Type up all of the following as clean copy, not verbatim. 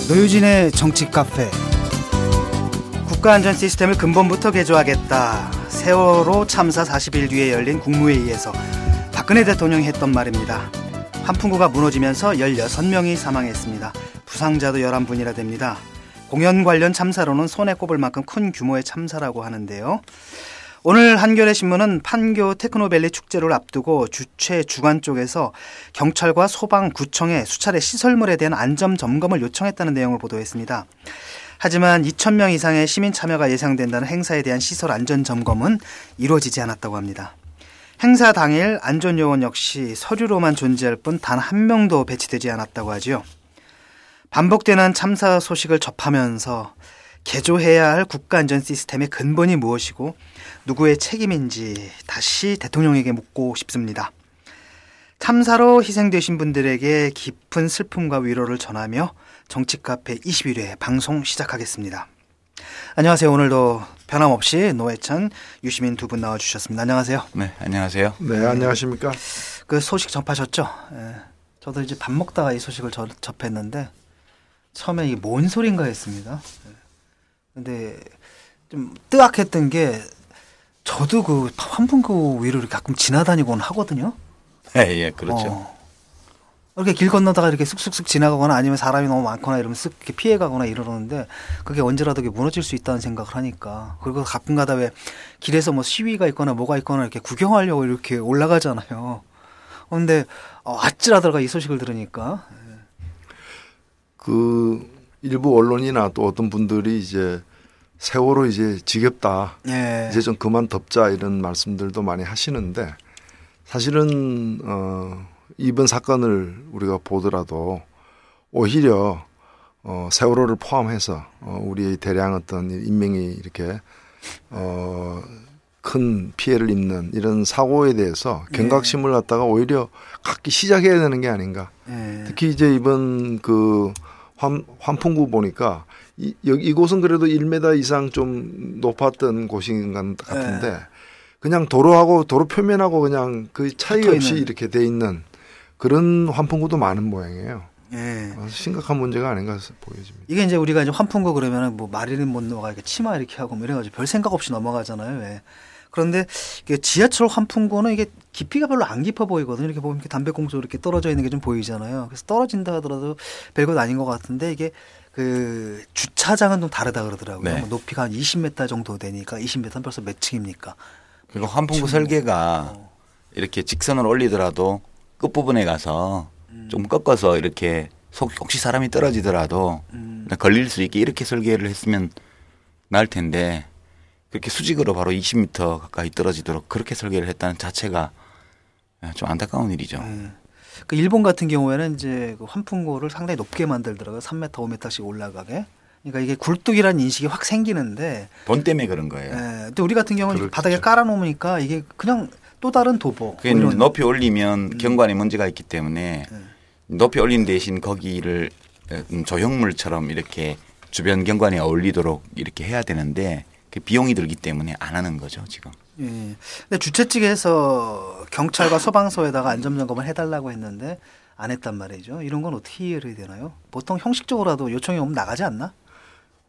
노유진의 정치 카페. 국가안전 시스템을 근본부터 개조하겠다. 세월호 참사 40일 뒤에 열린 국무회의에서 박근혜 대통령이 했던 말입니다. 환풍구가 무너지면서 16명이 사망했습니다. 부상자도 11분이나 됩니다. 공연 관련 참사로는 손에 꼽을 만큼 큰 규모의 참사라고 하는데요. 오늘 한겨레 신문은 판교 테크노밸리 축제를 앞두고 주최 주관 쪽에서 경찰과 소방, 구청에 수차례 시설물에 대한 안전 점검을 요청했다는 내용을 보도했습니다. 하지만 2,000명 이상의 시민 참여가 예상된다는 행사에 대한 시설 안전 점검은 이루어지지 않았다고 합니다. 행사 당일 안전요원 역시 서류로만 존재할 뿐 단 한 명도 배치되지 않았다고 하죠. 반복되는 참사 소식을 접하면서 개조해야 할 국가안전 시스템의 근본이 무엇이고 누구의 책임인지 다시 대통령에게 묻고 싶습니다. 참사로 희생되신 분들에게 깊은 슬픔과 위로를 전하며 정치카페 21회 방송 시작하겠습니다. 안녕하세요. 오늘도 변함없이 노회찬, 유시민 두 분 나와주셨습니다. 안녕하세요. 네, 안녕하세요. 네, 안녕하십니까. 그 소식 접하셨죠? 저도 이제 밥 먹다가 이 소식을 접했는데 처음에 이게 뭔 소린가 했습니다. 근데 좀 뜨악했던 게 저도 그 환풍구 위로 가끔 지나다니곤 하거든요. 예, 그렇죠. 이렇게 길 건너다가 이렇게 쑥쑥쑥 지나가거나 아니면 사람이 너무 많거나 이러면 쓱 이렇게 피해가거나 이러는데 그게 언제라도 무너질 수 있다는 생각을 하니까. 그리고 가끔가다 왜 길에서 뭐 시위가 있거나 뭐가 있거나 이렇게 구경하려고 이렇게 올라가잖아요. 근데 아찔하더라가 이 소식을 들으니까. 그 일부 언론이나 또 어떤 분들이 이제 세월호 이제 지겹다. 예. 이제 좀 그만 덮자 이런 말씀들도 많이 하시는데 사실은 이번 사건을 우리가 보더라도 오히려 세월호를 포함해서 우리의 대량 어떤 인명이 이렇게 큰 피해를 입는 이런 사고에 대해서 경각심을 갖다가 오히려 갖기 시작해야 되는 게 아닌가. 특히 이제 이번 그 환풍구 보니까 이곳은 그래도 1m 이상 좀 높았던 곳인 것 같은데 그냥 도로하고 도로 표면하고 그냥 그 차이 없이 이렇게 돼 있는 그런 환풍구도 많은 모양이에요. 심각한 문제가 아닌가 보여집니다. 이게 이제 우리가 이제 환풍구 그러면은 뭐 마릴린 먼로가 이렇게 치마 이렇게 하고 뭐 이래가지고 별 생각 없이 넘어가잖아요. 그런데 이게 지하철 환풍구는 이게 깊이가 별로 안 깊어 보이거든요. 이렇게 보면 이렇게 담배꽁초 이렇게 떨어져 있는 게 좀 보이잖아요. 그래서 떨어진다 하더라도 별것 아닌 것 같은데 이게 그 주차장은 좀 다르다 그러더라고요. 네. 뭐 높이가 한 20m 정도 되니까 20m는 벌써 몇 층입니까? 그리고 환풍구 설계가 이렇게 직선을 올리더라도 끝부분에 가서 좀 꺾어서 이렇게 혹시 사람이 떨어지더라도 걸릴 수 있게 이렇게 설계를 했으면 나을 텐데 그렇게 수직으로 바로 20m 가까이 떨어지도록 그렇게 설계를 했다는 자체가 좀 안타까운 일이죠. 그 일본 같은 경우에는 이제 그 환풍구를 상당히 높게 만들더라고요. 3m, 5m씩 올라가게. 그러니까 이게 굴뚝이라는 인식이 확 생기는데 돈 때문에 그런 거예요. 근데 우리 같은 경우는 바닥에 깔아놓으니까 이게 그냥 또 다른 도보. 그게 높이 올리면 경관에 문제가 있기 때문에 높이 올린 대신 거기를 조형물처럼 이렇게 주변 경관에 어울리도록 이렇게 해야 되는데 그 비용이 들기 때문에 안 하는 거죠 지금. 근데 주최 측에서 경찰과 소방서에다가 안전점검을 해달라고 했는데 안 했단 말이죠. 이런 건 어떻게 이해를 해야 되나요? 보통 형식적으로라도 요청이 오면 나가지 않나?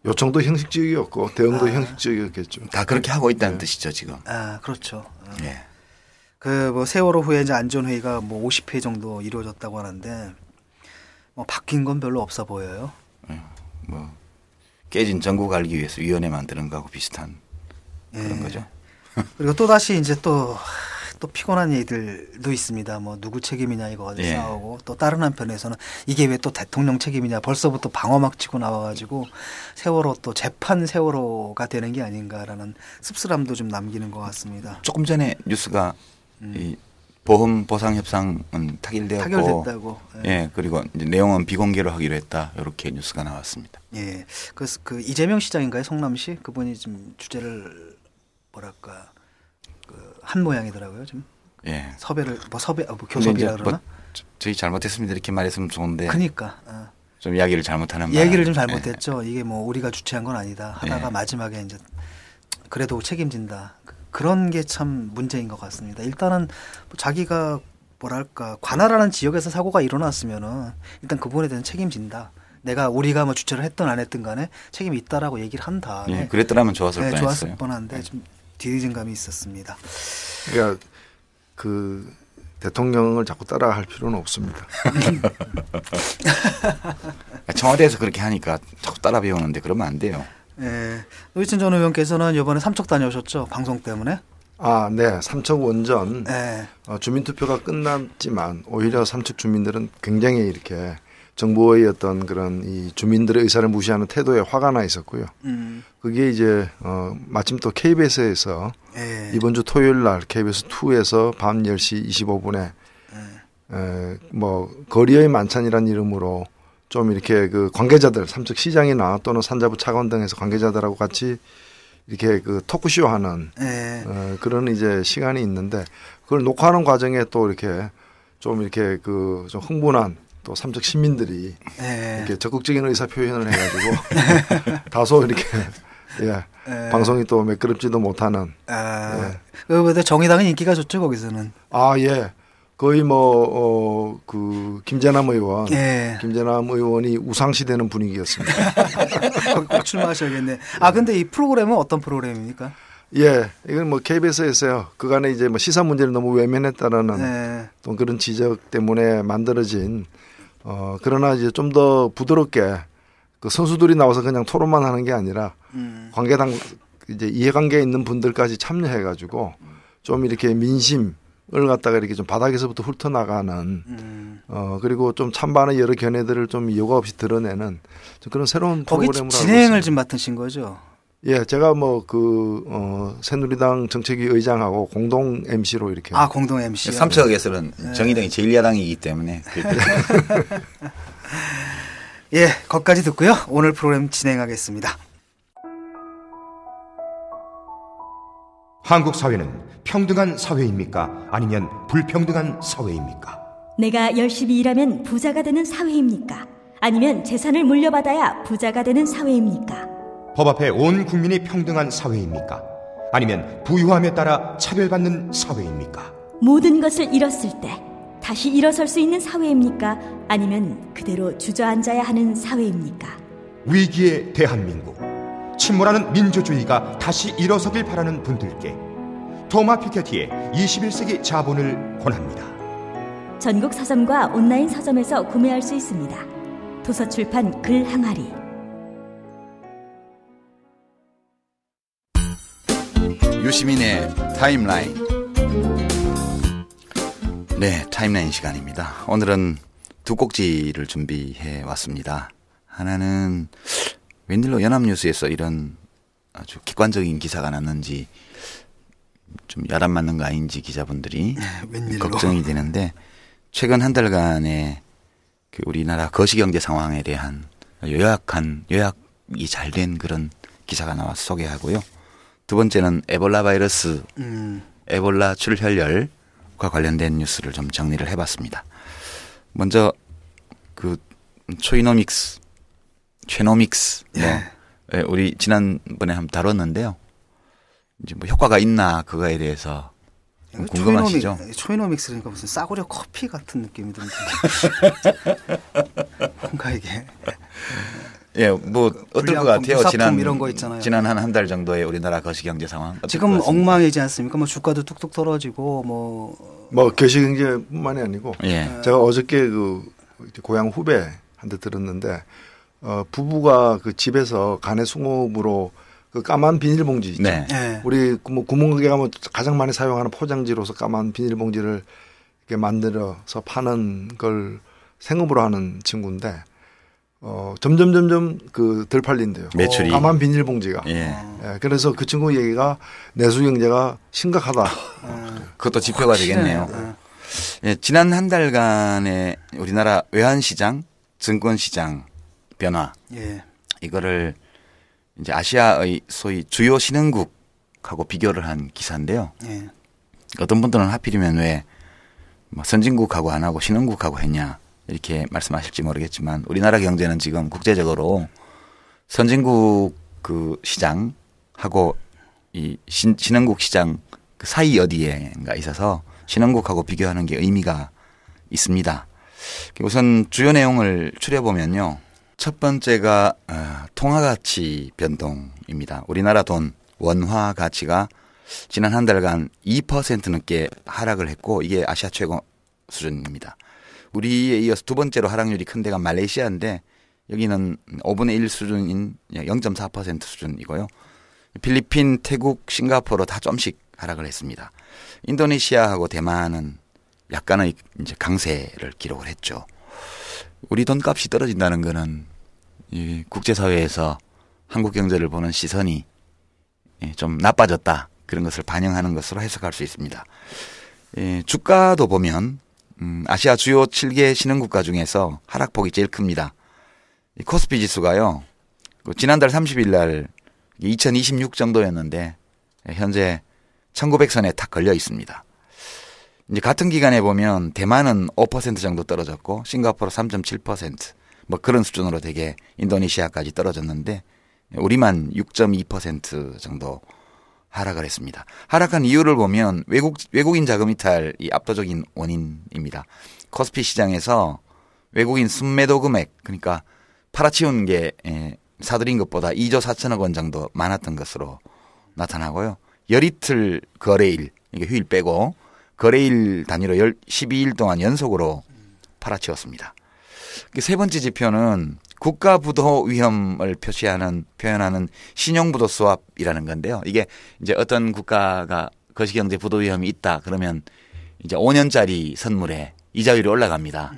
요청도 형식적이었고 대응도 형식적이었겠죠. 다 그렇게 하고 있다는 뜻이죠 지금. 그렇죠. 예. 그 뭐 세월호 후에 이제 안전회의가 뭐 50회 정도 이루어졌다고 하는데 뭐 바뀐 건 별로 없어 보여요. 뭐 깨진 전국 알기 위해서 위원회 만드는 거하고 비슷한 그런 거죠. 그리고 또 다시 이제 또 피곤한 얘기들도 있습니다. 뭐 누구 책임이냐 이거 가지고 싸우고 또 다른 한편에서는 이게 왜 또 대통령 책임이냐 벌써부터 방어막 치고 나와가지고 세월호 또 재판 세월호가 되는 게 아닌가라는 씁쓸함도 좀 남기는 것 같습니다. 조금 전에 뉴스가 이 보험 보상 협상은 타결됐다고. 그리고 이제 내용은 비공개로 하기로 했다. 이렇게 뉴스가 나왔습니다. 그래서 그 이재명 시장인가요, 성남시 그분이 좀 주제를 뭐랄까 한 모양이더라고요 지금. 섭외를 교섭이라 그러나? 저희 잘못했습니다 이렇게 말했으면 좋은데. 그러니까. 좀 이야기를 잘못하는 얘기를 좀 잘못했죠. 이게 뭐 우리가 주최한 건 아니다. 하다가 마지막에 이제 그래도 책임진다. 그런 게 참 문제인 것 같습니다. 일단은 뭐 자기가 뭐랄까 관할하는 지역에서 사고가 일어났으면은 일단 그분에 대한 책임진다. 우리가 뭐 주최를 했든 안 했든 간에 책임이 있다라고 얘기를 한 다음에 예, 그랬더라면 좋았을 뻔했어요. 좋았을 뻔한데 좀 뒤늦은 감이 있었습니다. 그러니까 그 대통령을 자꾸 따라할 필요는 없습니다. 청와대에서 그렇게 하니까 자꾸 따라 배우는데 그러면 안 돼요. 예. 노희찬 전 의원께서는 이번에 삼척 다녀오셨죠? 방송 때문에. 네. 삼척 원전 네. 주민투표가 끝났지만 오히려 삼척 주민들은 굉장히 이렇게 정부의 어떤 그런 이 주민들의 의사를 무시하는 태도에 화가 나 있었고요. 그게 이제 마침 또 KBS에서 이번 주 토요일 날 KBS 2에서 밤 10시 25분에 뭐 거리의 만찬이라는 이름으로 좀 이렇게 그 관계자들 삼척 시장이나 또는 산자부 차관 등에서 관계자들하고 같이 이렇게 그 토크쇼 하는 그런 이제 시간이 있는데 그걸 녹화하는 과정에 또 이렇게 좀 이렇게 그 좀 흥분한 또 삼척 시민들이 이렇게 적극적인 의사 표현을 해가지고 다소 이렇게 방송이 또 매끄럽지도 못하는. 그런데 정의당은 인기가 좋죠 거기서는. 예. 거의 뭐 그 김재남 의원, 김재남 의원이 우상시되는 분위기였습니다. 꼭 출마하셔야겠네. 근데 이 프로그램은 어떤 프로그램입니까? 이건 뭐 KBS에서요. 그간에 이제 뭐 시사 문제를 너무 외면했다라는 또 그런 지적 때문에 만들어진. 그러나 이제 좀 더 부드럽게 그 선수들이 나와서 그냥 토론만 하는 게 아니라 관계당 이제 이해관계에 있는 분들까지 참여해가지고 좀 이렇게 민심을 갖다가 이렇게 좀 바닥에서부터 훑어나가는 그리고 좀 찬반의 여러 견해들을 좀 여과 없이 드러내는 좀 그런 새로운 프로그램으로 거기 진행을 좀 맡으신 거죠? 제가 뭐 새누리당 정책위 의장하고 공동 MC로 이렇게. 공동 MC. 삼척에서는 정의당이 제1야당이기 때문에. 거기까지 듣고요. 오늘 프로그램 진행하겠습니다. 한국 사회는 평등한 사회입니까? 아니면 불평등한 사회입니까? 내가 열심히 일하면 부자가 되는 사회입니까? 아니면 재산을 물려받아야 부자가 되는 사회입니까? 법 앞에 온 국민이 평등한 사회입니까? 아니면 부유함에 따라 차별받는 사회입니까? 모든 것을 잃었을 때 다시 일어설 수 있는 사회입니까? 아니면 그대로 주저앉아야 하는 사회입니까? 위기의 대한민국, 침몰하는 민주주의가 다시 일어서길 바라는 분들께 토마 피케티의 21세기 자본을 권합니다. 전국 서점과 온라인 서점에서 구매할 수 있습니다. 도서출판 글항아리. 유시민의 타임라인. 타임라인 시간입니다. 오늘은 두 꼭지를 준비해 왔습니다. 하나는 웬일로 연합뉴스에서 이런 아주 객관적인 기사가 났는지 좀 야단 맞는 거 아닌지 기자분들이 걱정이 되는데, 최근 한 달간의 그 우리나라 거시경제 상황에 대한 요약이 잘 된 그런 기사가 나와서 소개하고요. 두 번째는 에볼라 바이러스, 에볼라 출혈열과 관련된 뉴스를 좀 정리를 해봤습니다. 먼저 그 최노믹스, 우리 지난번에 한번 다뤘는데요. 이제 뭐 효과가 있나 그거에 대해서 궁금하시죠? 초이노믹스니까 무슨 싸구려 커피 같은 느낌이 드는데 뭔가 이게. 뭐 어떨 것 같아요. 이런 거 있잖아요. 지난 한 달 정도의 우리나라 거시경제 상황. 지금 엉망이지 않습니까? 뭐 주가도 뚝뚝 떨어지고 뭐 거시경제뿐만이 아니고 제가 어저께 그 고향 후배한테 들었는데 부부가 그 집에서 간의 숭어음으로 그 까만 비닐봉지 있죠. 우리 뭐 구멍가게 가면 가장 많이 사용하는 포장지로서 까만 비닐봉지를 이렇게 만들어서 파는 걸 생업으로 하는 친구인데. 점점 덜 팔린대요. 매출이. 까만 비닐봉지가. 그래서 그 친구 얘기가 내수 경제가 심각하다. 그것도 지표가 되겠네요. 지난 한 달간의 우리나라 외환시장, 증권시장 변화. 이거를 이제 아시아의 소위 주요 신흥국하고 비교를 한 기사인데요. 어떤 분들은 하필이면 왜 뭐 선진국하고 안 하고 신흥국하고 했냐. 이렇게 말씀하실지 모르겠지만 우리나라 경제는 지금 국제적으로 선진국 그 시장하고 이 신흥국 시장 그 사이 어디에가 있어서 신흥국하고 비교하는 게 의미가 있습니다. 우선 주요 내용을 추려보면요. 첫 번째가 통화가치 변동입니다. 우리나라 돈 원화 가치가 지난 한 달간 2% 넘게 하락을 했고 이게 아시아 최고 수준입니다. 우리에 이어서 두 번째로 하락률이 큰 데가 말레이시아인데 여기는 5분의 1 수준인 0.4% 수준이고요. 필리핀, 태국, 싱가포르 다 좀씩 하락을 했습니다. 인도네시아하고 대만은 약간의 이제 강세를 기록을 했죠. 우리 돈값이 떨어진다는 거는 이 국제사회에서 한국 경제를 보는 시선이 좀 나빠졌다. 그런 것을 반영하는 것으로 해석할 수 있습니다. 주가도 보면 아시아 주요 7개 신흥국가 중에서 하락폭이 제일 큽니다. 코스피 지수가요. 지난달 30일 날 2026 정도였는데 현재 1900선에 탁 걸려 있습니다. 이제 같은 기간에 보면 대만은 5% 정도 떨어졌고 싱가포르 3.7% 뭐 그런 수준으로 되게 인도네시아까지 떨어졌는데 우리만 6.2% 정도 하락을 했습니다. 하락한 이유를 보면 외국인 자금 이탈이 압도적인 원인입니다. 코스피 시장에서 외국인 순매도 금액 그러니까 팔아치운 게 사들인 것보다 2조 4천억 원 정도 많았던 것으로 나타나고요. 열이틀 거래일 이게 휴일 빼고 거래일 단위로 12일 동안 연속으로 팔아치웠습니다. 세 번째 지표는 국가 부도 위험을 표현하는 신용부도 수합이라는 건데요. 이게 이제 어떤 국가가 거시경제 부도 위험이 있다 그러면 이제 5년짜리 선물에 이자율이 올라갑니다.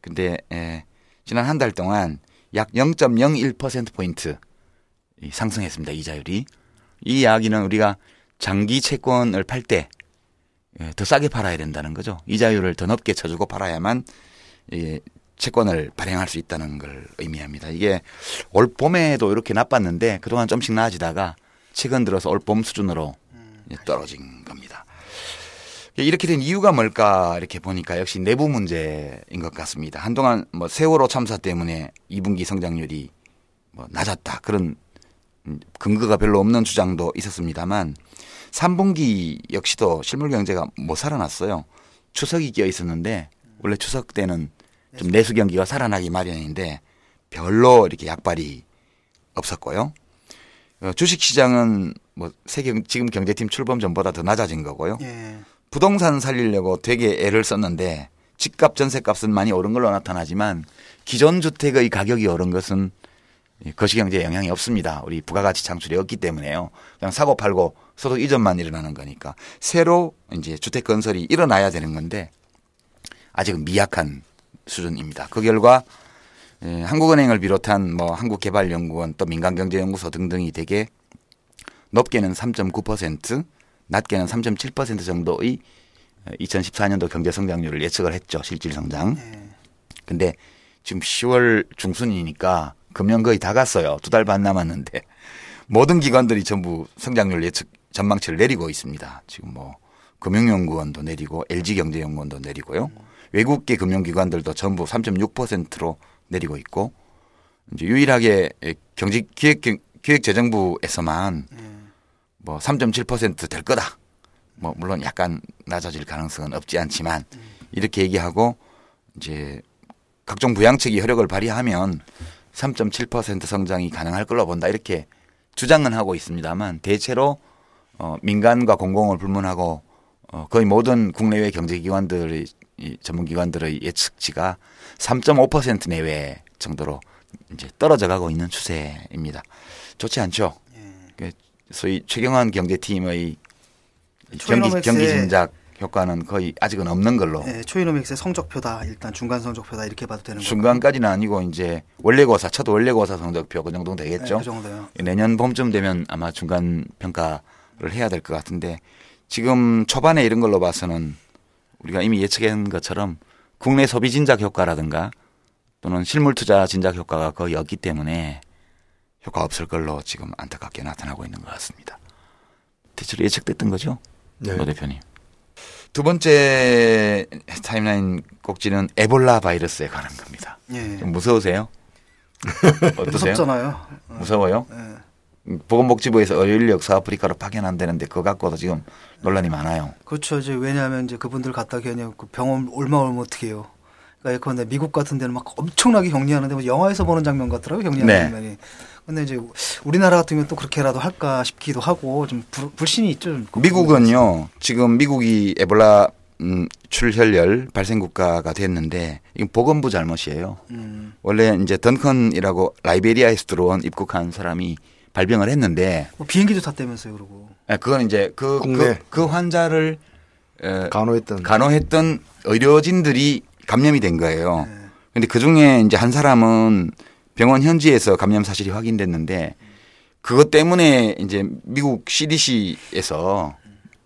근데 지난 한 달 동안 약 0.01%포인트 상승했습니다. 이자율이. 이 이야기는 우리가 장기 채권을 팔 때 더 싸게 팔아야 된다는 거죠. 이자율을 더 높게 쳐주고 팔아야만 채권을 발행할 수 있다는 걸 의미합니다. 이게 올 봄에도 이렇게 나빴는데 그동안 좀씩 나아지다가 최근 들어서 올 봄 수준으로 떨어진 겁니다. 이렇게 된 이유가 뭘까 이렇게 보니까 역시 내부 문제인 것 같습니다. 한동안 뭐 세월호 참사 때문에 2분기 성장률이 뭐 낮았다 그런 근거가 별로 없는 주장도 있었습니다만 3분기 역시도 실물 경제가 못 살아났어요. 추석이 끼어 있었는데 원래 추석 때는 좀 내수 경기가 살아나기 마련인데 별로 이렇게 약발이 없었고요. 주식시장은 뭐 지금 경제팀 출범 전보다 더 낮아진 거고요. 부동산 살리려고 되게 애를 썼는데 집값 전세값은 많이 오른 걸로 나타나지만 기존 주택의 가격이 오른 것은 거시경제에 영향이 없습니다. 우리 부가가치 창출이 없기 때문에요. 그냥 사고 팔고 소득 이전만 일어나는 거니까 새로 이제 주택 건설이 일어나야 되는 건데 아직은 미약한 수준입니다. 그 결과 한국은행을 비롯한 뭐 한국개발연구원 또 민간경제연구소 등등이 되게 높게는 3.9% 낮게는 3.7% 정도의 2014년도 경제성장률을 예측을 했죠. 실질성장. 근데 지금 10월 중순이니까 금년 거의 다 갔어요. 2달 반 남았는데 모든 기관들이 전부 성장률 예측 전망치를 내리고 있습니다. 지금 뭐 금융연구원도 내리고 LG경제연구원도 내리고요. 외국계 금융기관들도 전부 3.6%로 내리고 있고 이제 유일하게 기획재정부에서만 뭐 3.7% 될 거다. 뭐 물론 약간 낮아질 가능성은 없지 않지만 이렇게 얘기하고 이제 각종 부양책이 효력을 발휘하면 3.7% 성장이 가능할 걸로 본다. 이렇게 주장은 하고 있습니다만 대체로 민간과 공공을 불문하고 거의 모든 국내외 경제기관들의 전문기관들의 예측치가 3.5% 내외 정도로 이제 떨어져 가고 있는 추세입니다. 좋지 않죠. 소위 최경환 경제팀의 경기 진작 효과는 거의 아직은 없는 걸로. 초이노믹스의 성적표다. 일단 중간 성적표다 이렇게 봐도 되는 거죠. 중간까지는 아니고 이제 원래고사 첫 원래고사 성적표 그 정도 되겠죠. 그 정도요. 내년 봄쯤 되면 아마 중간 평가를 해야 될 것 같은데 지금 초반에 이런 걸로 봐서는 우리가 이미 예측한 것처럼 국내 소비 진작 효과라든가 또는 실물 투자 진작 효과가 거의 없기 때문에 효과 없을 걸로 지금 안타깝게 나타나고 있는 것 같습니다. 대체로 예측됐던 거죠? 네. 노 대표님. 두 번째 타임라인 꼭지는 에볼라 바이러스에 관한 겁니다. 좀 무서우세요? 어떠세요? 무섭잖아요. 무서워요? 보건복지부에서 의료인력 서아프리카로 파견한다는데 그거 갖고도 지금 논란이 많아요. 그렇죠. 이제 왜냐하면 이제 그분들 갖다 괜히 그 병원 얼마 오면 어떻게 해요? 그런데 미국 같은 데는 막 엄청나게 격리하는데 뭐 영화에서 보는 장면 같더라고요. 격리하는 네. 장면이. 근데 이제 우리나라 같으면 또 그렇게라도 할까 싶기도 하고 좀 불신이 있죠. 좀. 미국은요. 지금 미국이 에볼라 출혈열 발생 국가가 됐는데 이건 보건부 잘못이에요. 원래 이제 던컨이라고 라이베리아에서 들어온 입국한 사람이 발병을 했는데 뭐 비행기도 탔다면서요, 그러고. 그건 이제 그 환자를 간호했던 의료진들이 감염이 된 거예요. 그런데 그 중에 이제 한 사람은 병원 현지에서 감염 사실이 확인됐는데 그것 때문에 이제 미국 CDC에서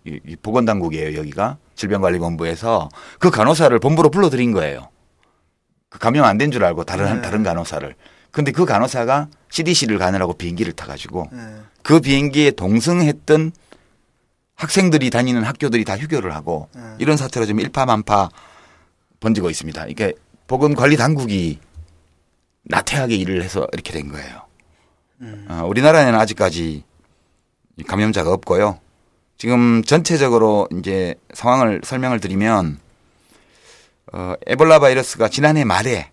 이 보건당국이에요, 여기가 질병관리본부에서 그 간호사를 본부로 불러들인 거예요. 그 감염 안 된 줄 알고 다른 간호사를. 근데 그 간호사가 CDC를 가느라고 비행기를 타가지고 그 비행기에 동승했던 학생들이 다니는 학교들이 다 휴교를 하고 이런 사태로 좀 일파만파 번지고 있습니다. 이게 보건관리당국이 나태하게 일을 해서 이렇게 된 거예요. 우리나라에는 아직까지 감염자가 없고요. 지금 전체적으로 이제 상황을 설명을 드리면 에볼라 바이러스가 지난해 말에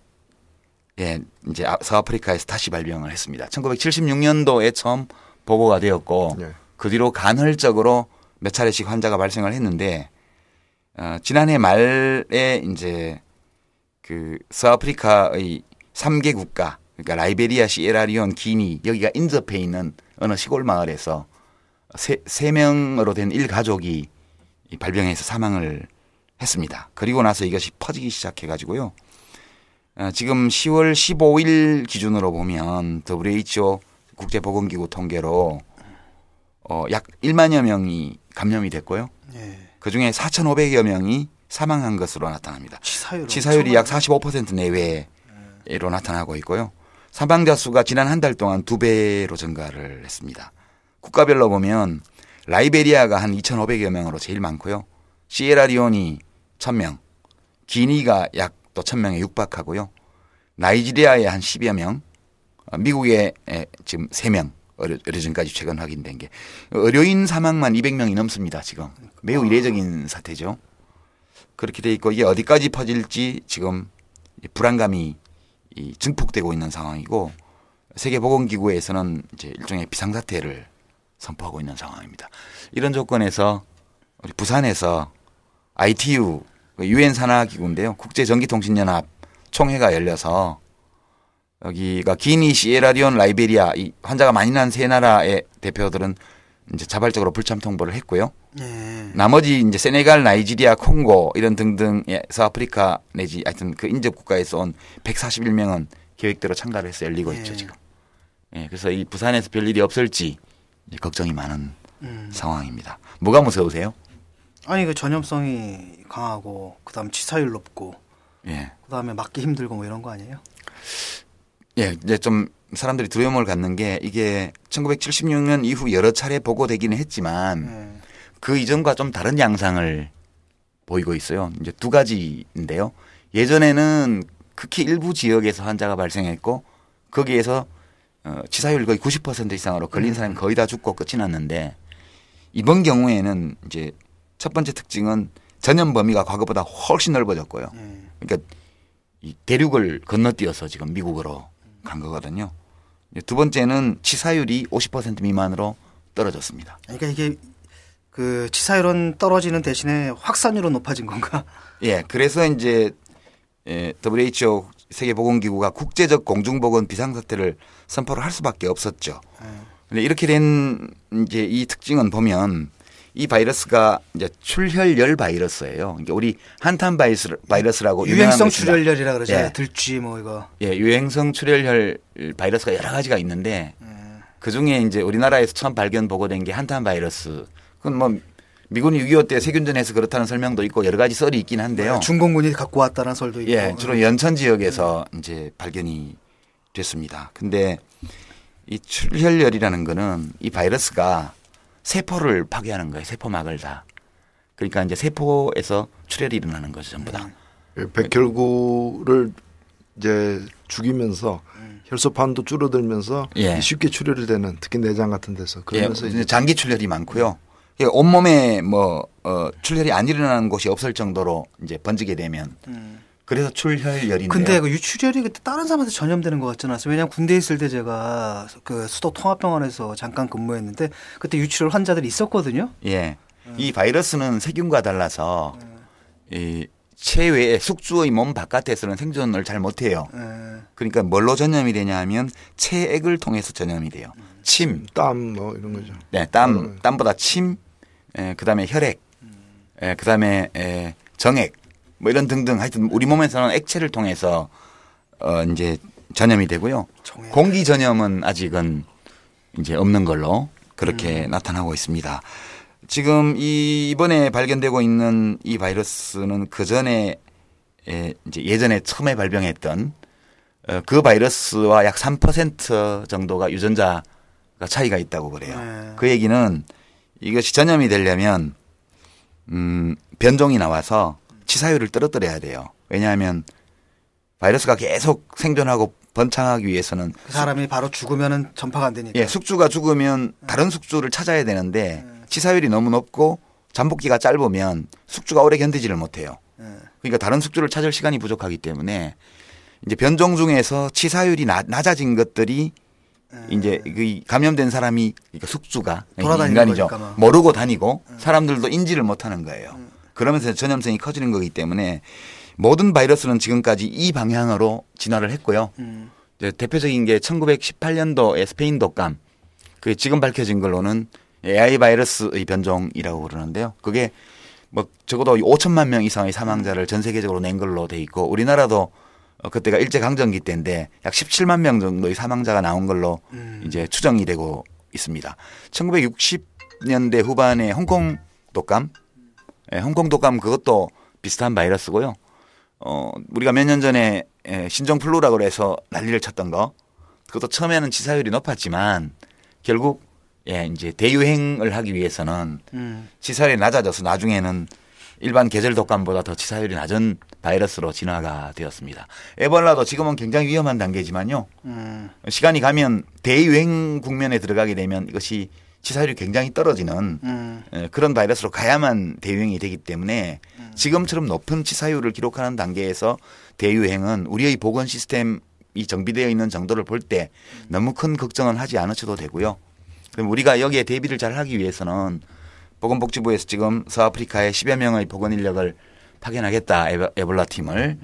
이제 서아프리카에서 다시 발병을 했습니다. 1976년도에 처음 보고가 되었고 그 뒤로 간헐적으로 몇 차례씩 환자가 발생을 했는데 지난해 말에 이제 그 서아프리카의 3개 국가 그러니까 라이베리아, 시에라리온, 기니 여기가 인접해 있는 어느 시골 마을에서 3명으로 된 1가족이 발병해서 사망을 했습니다. 그리고 나서 이것이 퍼지기 시작해 가지고요. 지금 10월 15일 기준으로 보면 WHO 국제보건기구 통계로 약 1만여 명이 감염이 됐고요. 그중에 4,500여 명이 사망한 것으로 나타납니다. 치사율이 약 45% 내외로 나타나고 있고요. 사망자 수가 지난 한 달 동안 2배로 증가를 했습니다. 국가별로 보면 라이베리아가 한 2,500여 명으로 제일 많고요. 시에라리온이 1,000명, 기니가 약 또 1,000명에 육박하고요. 나이지리아에 한 10여 명, 미국에 지금 3명, 의료진까지 최근 확인된 게. 의료인 사망만 200명이 넘습니다. 지금. 매우 이례적인 사태죠. 그렇게 돼 있고 이게 어디까지 퍼질지 지금 불안감이 증폭되고 있는 상황이고 세계보건기구에서는 이제 일종의 비상사태를 선포하고 있는 상황입니다. 이런 조건에서 우리 부산에서 ITU 유엔 산하기구인데요. 국제전기통신연합 총회가 열려서 여기가 기니, 시에라리온, 라이베리아 이 환자가 많이 난 세 나라의 대표들은 이제 자발적으로 불참 통보를 했고요. 나머지 이제 세네갈, 나이지리아, 콩고 이런 등등의 서아프리카 내지 하여튼 그 인접 국가에서 온 141명은 계획대로 참가를 해서 열리고 있죠 지금. 그래서 이 부산에서 별일이 없을지 이제 걱정이 많은 상황입니다. 뭐가 무서우세요? 아니 그 전염성이 강하고 그다음 치사율 높고 그다음에 맞기 힘들고 뭐 이런 거 아니에요? 이제 좀 사람들이 두려움을 갖는 게 이게 1976년 이후 여러 차례 보고되기는 했지만 그 이전과 좀 다른 양상을 보이고 있어요. 이제 두 가지인데요. 예전에는 극히 일부 지역에서 환자가 발생했고 거기에서 치사율 거의 90% 이상으로 걸린 사람이 거의 다 죽고 끝이 났는데 이번 경우에는 이제 첫 번째 특징은 전염 범위가 과거보다 훨씬 넓어졌고요. 그러니까 이 대륙을 건너뛰어서 지금 미국으로 간 거거든요. 두 번째는 치사율이 50% 미만으로 떨어졌습니다. 그러니까 이게 그 치사율은 떨어지는 대신에 확산율은 높아진 건가? 그래서 이제 WHO 세계보건기구가 국제적 공중보건 비상사태를 선포를 할 수밖에 없었죠. 근데 이렇게 된 이제 이 특징은 보면 이 바이러스가 이제 출혈열 바이러스예요. 그러니까 우리 한탄 바이러스라고 유행성 출혈열이라 그러잖아요. 들쥐 뭐 이거. 유행성 출혈열 바이러스가 여러 가지가 있는데 그 중에 이제 우리나라에서 처음 발견 보고된 게 한탄 바이러스. 그건 뭐 미군이 6.25 때 세균전에서 그렇다는 설명도 있고 여러 가지 썰이 있긴 한데요. 중공군이 갖고 왔다는 설도 있고. 주로 연천 지역에서 이제 발견이 됐습니다. 근데 이 출혈열이라는 거는 이 바이러스가 세포를 파괴하는 거예요. 세포막을 다. 그러니까 이제 세포에서 출혈이 일어나는 거죠. 전부 다. 백혈구를 이제 죽이면서 혈소판도 줄어들면서 쉽게 출혈이 되는 특히 내장 같은 데서 그러면서 이제 장기 출혈이 많고요. 온몸에 뭐 출혈이 안 일어나는 곳이 없을 정도로 이제 번지게 되면 그래서 출혈열인데요. 근데 그 유출혈이 그때 다른 사람한테 전염되는 것 같지 않았어요? 왜냐하면 군대에 있을 때 제가 그 수도 통합병원에서 잠깐 근무했는데 그때 유출혈 환자들이 있었거든요. 예. 이 바이러스는 세균과 달라서 이 체외 숙주의 몸 바깥에서는 생존을 잘 못해요. 그러니까 뭘로 전염이 되냐 하면 체액을 통해서 전염이 돼요. 침, 땀 뭐 이런 거죠. 네, 땀보다 침, 그다음에 혈액, 그다음에 정액, 뭐 이런 등등 하여튼 우리 몸에서는 액체를 통해서 이제 전염이 되고요. 공기 전염은 아직은 이제 없는 걸로 그렇게 나타나고 있습니다. 지금 이번에 발견되고 있는 이 바이러스는 그 전에 이제 예전에 처음에 발병했던 그 바이러스와 약 3% 정도가 유전자가 차이가 있다고 그래요. 그 얘기는 이것이 전염이 되려면 변종이 나와서 치사율을 떨어뜨려야 돼요. 왜냐하면 바이러스가 계속 생존하고 번창하기 위해서는 그 사람이 바로 죽으면은 전파가 안 되니까. 예, 숙주가 죽으면 다른 숙주를 찾아야 되는데 치사율이 너무 높고 잠복기가 짧으면 숙주가 오래 견디지를 못해요. 그러니까 다른 숙주를 찾을 시간이 부족하기 때문에 이제 변종 중에서 치사율이 낮아진 것들이 이제 그 감염된 사람이 그러니까 숙주가 인간이죠. 모르고 다니고 사람들도 인지를 못하는 거예요. 그러면서 전염성이 커지는 거기 때문에 모든 바이러스는 지금까지 이 방향으로 진화를 했고요. 대표적인 게 1918년도에 스페인 독감. 그게 지금 밝혀진 걸로는 AI 바이러스의 변종이라고 그러는데요. 그게 뭐 적어도 5천만 명 이상의 사망자를 전 세계적으로 낸 걸로 돼 있고 우리나라도 그때가 일제강점기 때인데 약 17만 명 정도의 사망자가 나온 걸로 이제 추정이 되고 있습니다. 1960년대 후반에 홍콩 독감, 홍콩 독감 그것도 비슷한 바이러스고요. 우리가 몇 년 전에 신종플루라고 해서 난리를 쳤던 거, 그것도 처음에는 치사율이 높았지만 결국 이제 대유행을 하기 위해서는 치사율이 낮아져서 나중에는 일반 계절 독감보다 더 치사율이 낮은 바이러스로 진화가 되었습니다. 에볼라도 지금은 굉장히 위험한 단계지만요. 시간이 가면 대유행 국면에 들어가게 되면 이것이 치사율이 굉장히 떨어지는 그런 바이러스로 가야만 대유행이 되기 때문에 지금처럼 높은 치사율을 기록하는 단계에서 대유행은 우리의 보건 시스템이 정비되어 있는 정도를 볼 때 너무 큰 걱정은 하지 않으셔도 되고요. 그럼 우리가 여기에 대비를 잘 하기 위해서는 보건복지부에서 지금 서아프리카에 10여 명의 보건 인력을 파견하겠다, 에볼라 팀을.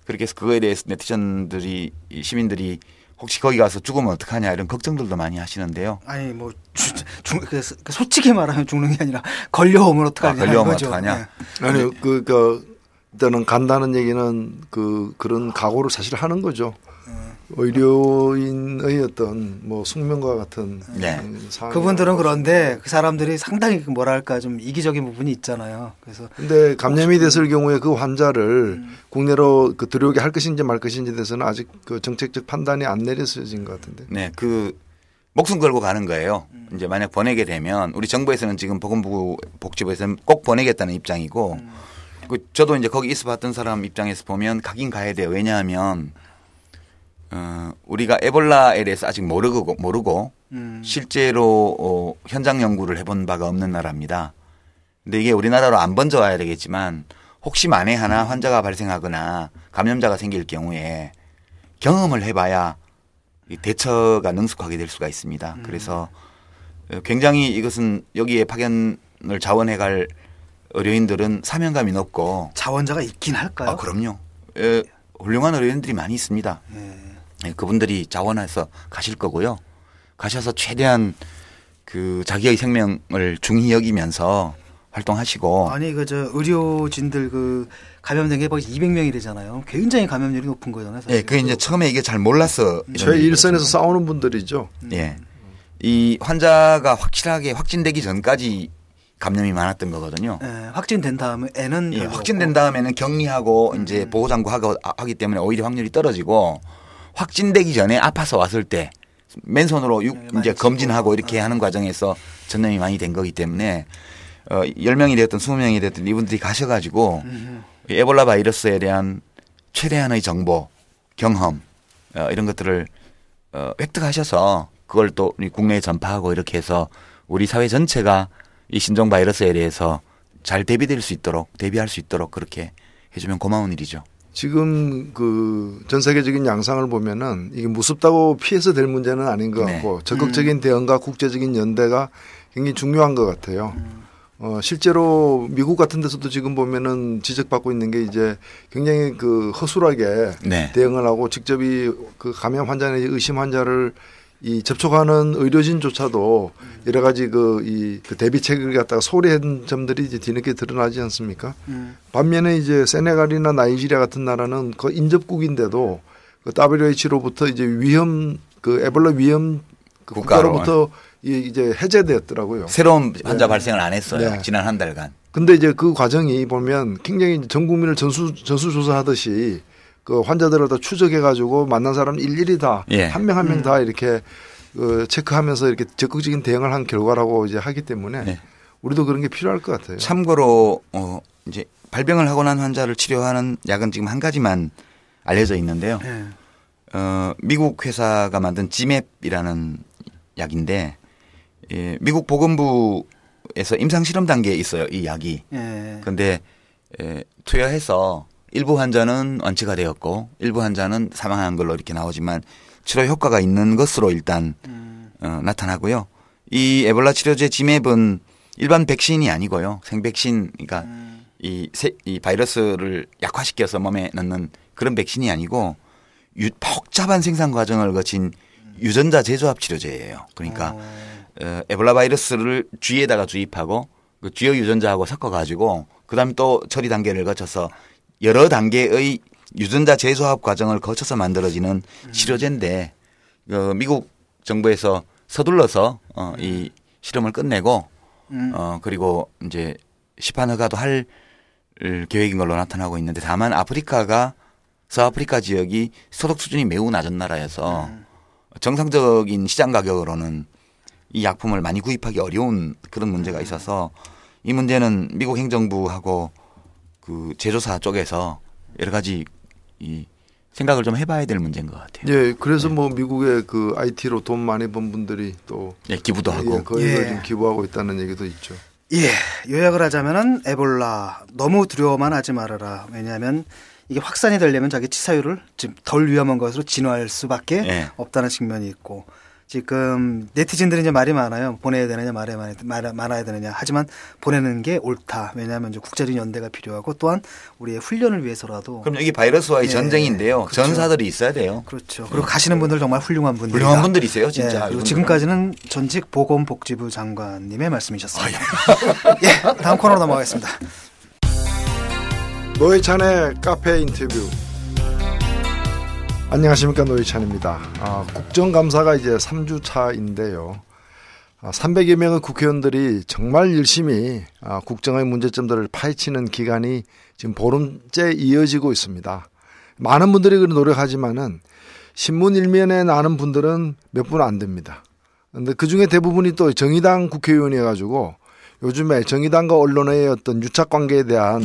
그렇게 해서 그거에 대해서 네티즌들이, 시민들이 혹시 거기 가서 죽으면 어떡하냐 이런 걱정들도 많이 하시는데요. 아니 뭐 솔직히 말하면 죽는 게 아니라 걸려오면 어떡하냐. 걸려오면 어떡하냐. 네. 아니 그러니까 일단은 간다는 얘기는 그런 각오를 사실 하는 거죠. 의료인의 어떤 뭐 숙명과 같은 그분들은 그런데 그 사람들이 상당히 뭐랄까 좀 이기적인 부분이 있잖아요. 그래서 근데 감염이 됐을 경우에 그 환자를 국내로 들여오게 할 것인지 말 것인지에 대해서는 아직 그 정책적 판단이 안 내려진 것 같은데. 네, 그 목숨 걸고 가는 거예요. 이제 만약 보내게 되면 우리 정부에서는 지금 보건복지부에서는 꼭 보내겠다는 입장이고, 저도 이제 거기 있어봤던 사람 입장에서 보면 가긴 가야 돼요. 왜냐하면 우리가 에볼라에 대해서 아직 모르고 실제로 현장 연구를 해본 바가 없는 나라입니다. 근데 이게 우리나라로 안 번져와야 되겠지만 혹시 만에 하나 환자가 발생하거나 감염자가 생길 경우에 경험을 해봐야 대처가 능숙하게 될 수가 있습니다. 그래서 굉장히 이것은 여기에 파견을 자원해갈 의료인들은 사명감이 높고. 자원자가 있긴 할까요? 그럼요. 훌륭한 의료인들이 많이 있습니다. 그분들이 자원해서 가실 거고요. 가셔서 최대한 그 자기의 생명을 중히 여기면서 활동하시고. 아니 의료진들 감염된 게 벌써 200명이래잖아요. 굉장히 감염률이 높은 거잖아요. 사실. 예, 그게 이제 처음에 이게 잘 몰라서. 제1선에서 싸우는 분들이죠. 예. 이 환자가 확실하게 확진되기 전까지 감염이 많았던 거거든요. 네, 확진된 다음에는 확진된 다음에는 격리하고 이제 보호장구 하기 때문에 오히려 확률이 떨어지고, 확진되기 전에 아파서 왔을 때 맨손으로 이제 검진하고 이렇게 하는 과정에서 전염이 많이 된 거기 때문에 10명이 되었든 20명이 되었든 이분들이 가셔가지고 에볼라 바이러스에 대한 최대한의 정보, 경험 이런 것들을 획득하셔서 그걸 또 국내에 전파하고 이렇게 해서 우리 사회 전체가 이 신종 바이러스에 대해서 잘 대비할 수 있도록 그렇게 해주면 고마운 일이죠. 지금 그 전 세계적인 양상을 보면은 이게 무섭다고 피해서 될 문제는 아닌 것 같고 적극적인 대응과 국제적인 연대가 굉장히 중요한 것 같아요. 실제로 미국 같은 데서도 지금 보면은 지적받고 있는 게 이제 굉장히 그 허술하게 대응을 하고 직접 그 감염 환자 내 의심 환자를 이 접촉하는 의료진조차도 여러 가지 그 대비책을 갖다가 소홀히 한 점들이 이제 뒤늦게 드러나지 않습니까? 반면에 이제 세네갈이나 나이지리아 같은 나라는 그 인접국인데도 그 WH로부터 이제 그 에볼라 위험 그 국가로부터 이제 해제되었더라고요. 새로운 환자 발생을 안 했어요. 지난 한 달간. 근데 이제 그 과정이 보면 굉장히 전 국민을 전수조사하듯이 그 환자들을 다 추적해가지고 만난 사람 일일이 다 한 명 한 명 다 이렇게 체크하면서 이렇게 적극적인 대응을 한 결과라고 이제 하기 때문에 우리도 그런 게 필요할 것 같아요. 참고로 이제 발병을 하고 난 환자를 치료하는 약은 지금 한 가지만 알려져 있는데요. 미국 회사가 만든 지맵이라는 약인데 미국 보건부에서 임상 실험 단계에 있어요. 이 약이. 그런데 투여해서 일부 환자는 완치가 되었고 일부 환자는 사망한 걸로 이렇게 나오지만 치료 효과가 있는 것으로 일단 나타나고요. 이 에볼라 치료제 지맵은 일반 백신이 아니고요. 생백신, 그러니까 이 바이러스를 약화시켜서 몸에 넣는 그런 백신이 아니고 복잡한 생산 과정을 거친 유전자 재조합 치료제예요. 그러니까 에볼라 바이러스를 쥐에다가 주입하고 그 쥐어 유전자하고 섞어가지고 그다음에 또 처리 단계를 거쳐서 여러 단계의 유전자 재조합 과정을 거쳐서 만들어지는 치료제인데 미국 정부에서 서둘러서 이 실험을 끝내고 그리고 이제 시판 허가도 할 계획인 걸로 나타나고 있는데 다만 서아프리카 지역이 소득 수준이 매우 낮은 나라여서 정상적인 시장 가격으로는 이 약품을 많이 구입하기 어려운 그런 문제가 있어서 이 문제는 미국 행정부하고 그 제조사 쪽에서 여러 가지 이 생각을 좀 해봐야 될 문제인 것 같아요. 예, 그래서 뭐 미국의 그 IT로 돈 많이 번 분들이 또 기부도 하고 거기에 좀 기부하고 있다는 얘기도 있죠. 예, 요약을 하자면은 에볼라 너무 두려워만 하지 말아라. 왜냐하면 이게 확산이 되려면 자기 치사율을 좀 덜 위험한 것으로 진화할 수밖에 없다는 측면이 있고 지금 네티즌들이 이제 말이 많아요. 보내야 되느냐 말아야 되느냐. 하지만 보내는 게 옳다. 왜냐하면 이제 국제적인 연대가 필요하고 또한 우리의 훈련을 위해서라도. 그럼 여기 바이러스와의 전쟁인데요. 그렇죠. 전사들이 있어야 돼요. 그렇죠. 그리고 가시는 분들 정말 훌륭한 분들. 훌륭한 분들이세요, 진짜. 그리고 지금까지는 전직 보건복지부 장관님의 말씀이셨습니다. 예, 다음 코너로 넘어가겠습니다. 노회찬의 카페 인터뷰. 안녕하십니까, 노회찬입니다. 국정감사가 이제 3주 차인데요. 300여 명의 국회의원들이 정말 열심히 국정의 문제점들을 파헤치는 기간이 지금 보름째 이어지고 있습니다. 많은 분들이 노력하지만은 신문 일면에 나는 분들은 몇 분 안 됩니다. 그런데 그중에 대부분이 또 정의당 국회의원이어가지고 요즘에 정의당과 언론의 어떤 유착관계에 대한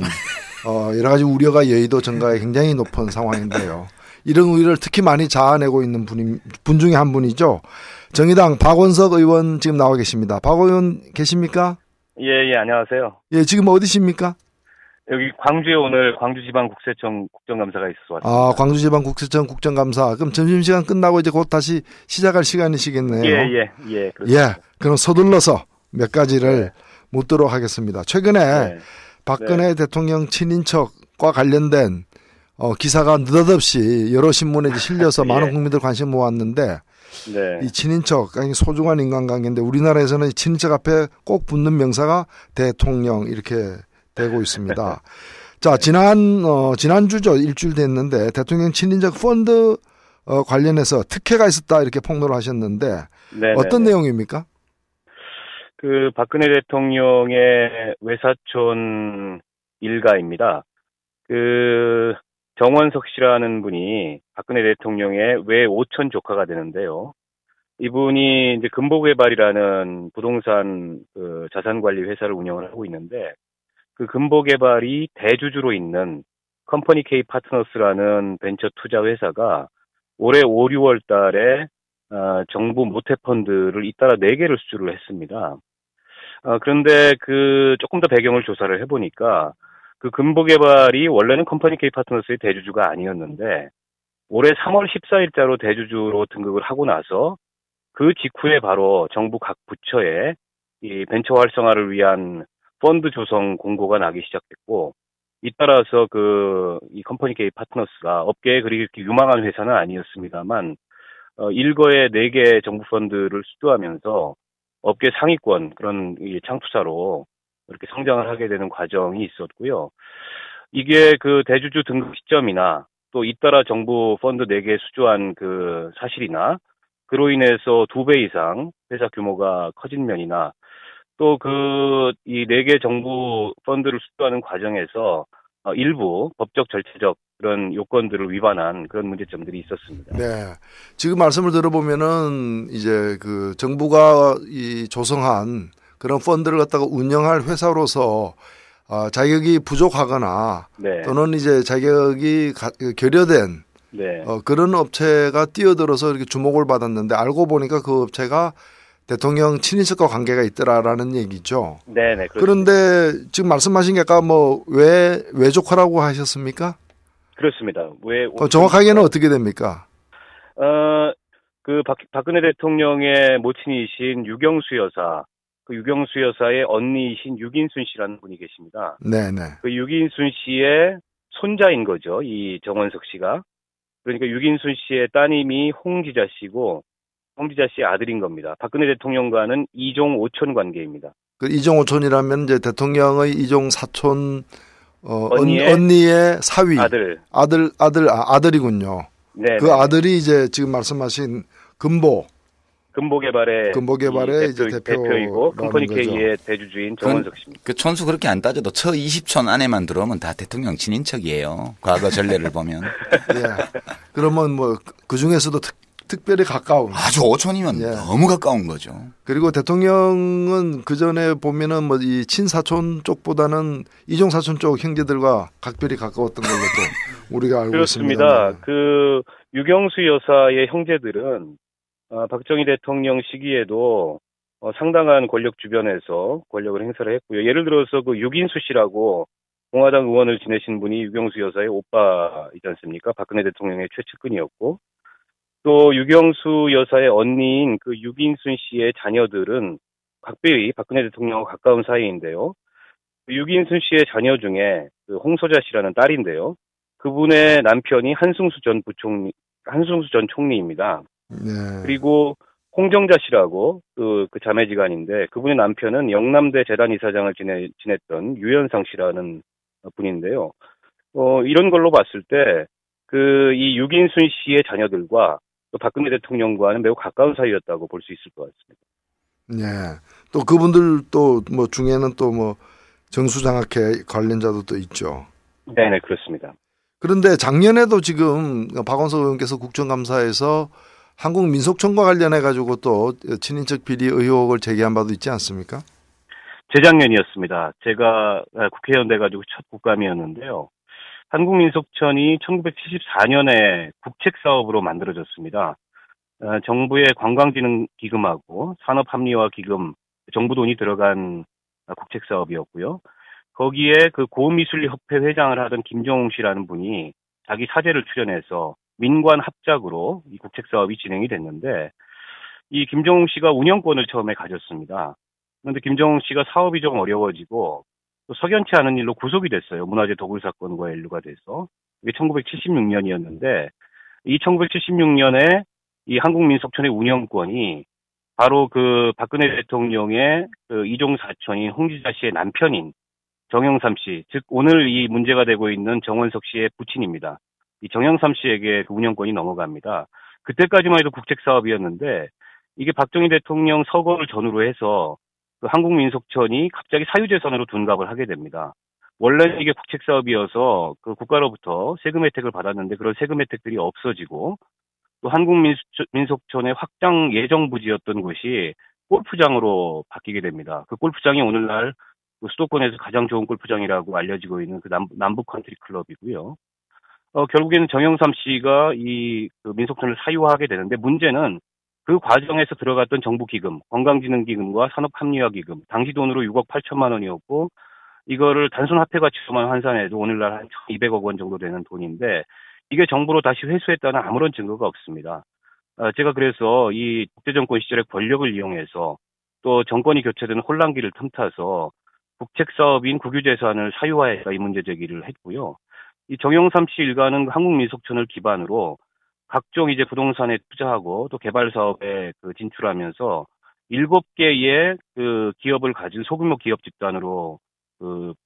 여러 가지 우려가 여의도 정가에 굉장히 높은 상황인데요. 이런 우려를 특히 많이 자아내고 있는 분 중에 한 분이죠. 정의당 박원석 의원 지금 나와 계십니다. 박 의원 계십니까? 예, 안녕하세요. 예, 지금 어디십니까? 여기 광주에 오늘 광주지방국세청 국정감사가 있어서 왔습니다. 광주지방국세청 국정감사. 그럼 점심시간 끝나고 이제 곧 다시 시작할 시간이시겠네요. 예. 그렇습니다. 예, 그럼 서둘러서 몇 가지를 묻도록 하겠습니다. 최근에 박근혜 대통령 친인척과 관련된 기사가 느닷없이 여러 신문에 실려서 많은 국민들 관심 모았는데 이 친인척, 소중한 인간관계인데 우리나라에서는 친인척 앞에 꼭 붙는 명사가 대통령 이렇게 되고 있습니다. 자, 지난주죠. 일주일 됐는데 대통령 친인척 펀드 관련해서 특혜가 있었다 이렇게 폭로를 하셨는데 어떤 내용입니까? 그 박근혜 대통령의 외사촌 일가입니다. 그 정원석 씨라는 분이 박근혜 대통령의 외오촌 조카가 되는데요. 이분이 이제 금보개발이라는 부동산 그 자산관리 회사를 운영을 하고 있는데 그 금보개발이 대주주로 있는 컴퍼니 K 파트너스라는 벤처 투자 회사가 올해 5, 6월 달에 정부 모태펀드를 잇따라 4개를 수주를 했습니다. 그런데 그 조금 더 배경을 조사를 해보니까 그 금보 개발이 원래는 컴퍼니 K 파트너스의 대주주가 아니었는데 올해 3월 14일자로 대주주로 등극을 하고 나서 그 직후에 바로 정부 각 부처에 이 벤처 활성화를 위한 펀드 조성 공고가 나기 시작했고, 잇따라서 이 컴퍼니 K 파트너스가 업계에 그렇게 유망한 회사는 아니었습니다만 일거에 4개 정부 펀드를 수주하면서 업계 상위권 그런 창투사로 이렇게 성장을 하게 되는 과정이 있었고요. 이게 그 대주주 등급 시점이나 또 잇따라 정부 펀드 4개 수주한 그 사실이나 그로 인해서 2배 이상 회사 규모가 커진 면이나 또 이 4개 정부 펀드를 수주하는 과정에서 일부 법적 절차적 그런 요건들을 위반한 그런 문제점들이 있었습니다. 네. 지금 말씀을 들어보면은 이제 그 정부가 조성한 그런 펀드를 갖다가 운영할 회사로서 자격이 부족하거나 네. 또는 이제 자격이 결여된 네. 그런 업체가 뛰어들어서 이렇게 주목을 받았는데 알고 보니까 그 업체가 대통령 친인척과 관계가 있더라라는 얘기죠. 네네. 그런데 지금 말씀하신 게 아까 왜 조카라고 하셨습니까? 그렇습니다. 왜 정확하게는 어떻게 됩니까? 박근혜 대통령의 모친이신 유경수 여사, 그 유경수 여사의 언니이신 유긴순 씨라는 분이 계십니다. 네네. 그 유긴순 씨의 손자인 거죠. 이 정원석 씨가. 그러니까 유긴순 씨의 따님이 홍지자 씨고 홍지자 씨의 아들인 겁니다. 박근혜 대통령과는 이종 오촌 관계입니다. 그 이종 오촌이라면 이제 대통령의 이종 사촌 언니의 사위 아들이군요. 네. 그 아들이 이제 지금 말씀하신 금보 개발의 이제 대표이고 컴퍼니 K의 대주주인 정원석 씨입니다. 그 촌수 그렇게 안 따져도 처 20촌 안에만 들어오면 다 대통령 친인척이에요. 과거 전례를 보면. 예. 그러면 그 중에서도 특별히 가까운. 아주 5촌이면 예. 너무 가까운 거죠. 그리고 대통령은 그 전에 보면은 이 친사촌 쪽보다는 이종 사촌 쪽 형제들과 각별히 가까웠던 걸로 또 우리가 알고 있습니다. 그렇습니다. 그 유경수 여사의 형제들은 박정희 대통령 시기에도 상당한 권력 주변에서 권력을 행사를 했고요. 예를 들어서 그 유긴수 씨라고 공화당 의원을 지내신 분이 유경수 여사의 오빠이지 않습니까? 박근혜 대통령의 최측근이었고, 또 유경수 여사의 언니인 그 유긴순 씨의 자녀들은 각별히 박근혜 대통령과 가까운 사이인데요. 유긴순 씨의 자녀 중에 그 홍소자 씨라는 딸인데요. 그분의 남편이 한승수 전 총리입니다. 네. 그리고 홍정자 씨라고 그 자매지간인데 그분의 남편은 영남대 재단 이사장을 지냈던 유현상 씨라는 분인데요. 이런 걸로 봤을 때 이 유긴순 씨의 자녀들과 또 박근혜 대통령과는 매우 가까운 사이였다고 볼 수 있을 것 같습니다. 네. 또 그분들 또 중에는 또 정수장학회 관련자도 또 있죠. 네, 그렇습니다. 그런데 작년에도 지금 박원석 의원께서 국정감사에서 한국민속촌과 관련해 가지고 또 친인척 비리 의혹을 제기한 바도 있지 않습니까? 재작년이었습니다. 제가 국회의원 돼가지고 첫 국감이었는데요. 한국민속촌이 1974년에 국책사업으로 만들어졌습니다. 정부의 관광진흥기금하고 산업합리화기금, 정부 돈이 들어간 국책사업이었고요. 거기에 그 고음미술협회 회장을 하던 김정웅 씨라는 분이 자기 사재를 출연해서 민관 합작으로 이 국책사업이 진행이 됐는데, 이 김정웅 씨가 운영권을 처음에 가졌습니다. 그런데 김정웅 씨가 사업이 좀 어려워지고 또 석연치 않은 일로 구속이 됐어요. 문화재 도굴 사건과 연루가 돼서. 이게 1976년이었는데 이 1976년에 이 한국민속촌의 운영권이 바로 그 박근혜 대통령의 그 이종 사촌인 홍지자 씨의 남편인 정영삼 씨, 즉 오늘 이 문제가 되고 있는 정원석 씨의 부친입니다. 이 정영삼 씨에게 그 운영권이 넘어갑니다. 그때까지만 해도 국책사업이었는데 이게 박정희 대통령 서거를 전후로 해서 그 한국민속촌이 갑자기 사유재산으로 둔갑을 하게 됩니다. 원래는 이게 국책사업이어서 그 국가로부터 세금 혜택을 받았는데 그런 세금 혜택들이 없어지고 또 한국민속촌의 확장 예정 부지였던 곳이 골프장으로 바뀌게 됩니다. 그 골프장이 오늘날 그 수도권에서 가장 좋은 골프장이라고 알려지고 있는 그 남북 컨트리 클럽이고요. 결국에는 정영삼 씨가 그 민속촌을 사유화하게 되는데 문제는 그 과정에서 들어갔던 정부 기금, 관광진흥기금과 산업합리화기금, 당시 돈으로 6억 8천만 원이었고 이거를 단순 화폐 가치로만 환산해도 오늘날 한 1,200억 원 정도 되는 돈인데 이게 정부로 다시 회수했다는 아무런 증거가 없습니다. 제가 그래서 이 독재정권 시절의 권력을 이용해서 또 정권이 교체되는 혼란기를 틈타서 국책사업인 국유재산을 사유화해서 이 문제 제기를 했고요. 이 정영삼 씨 일가는 한국민속촌을 기반으로 각종 이제 부동산에 투자하고 또 개발 사업에 진출하면서 7개의 그 기업을 가진 소규모 기업 집단으로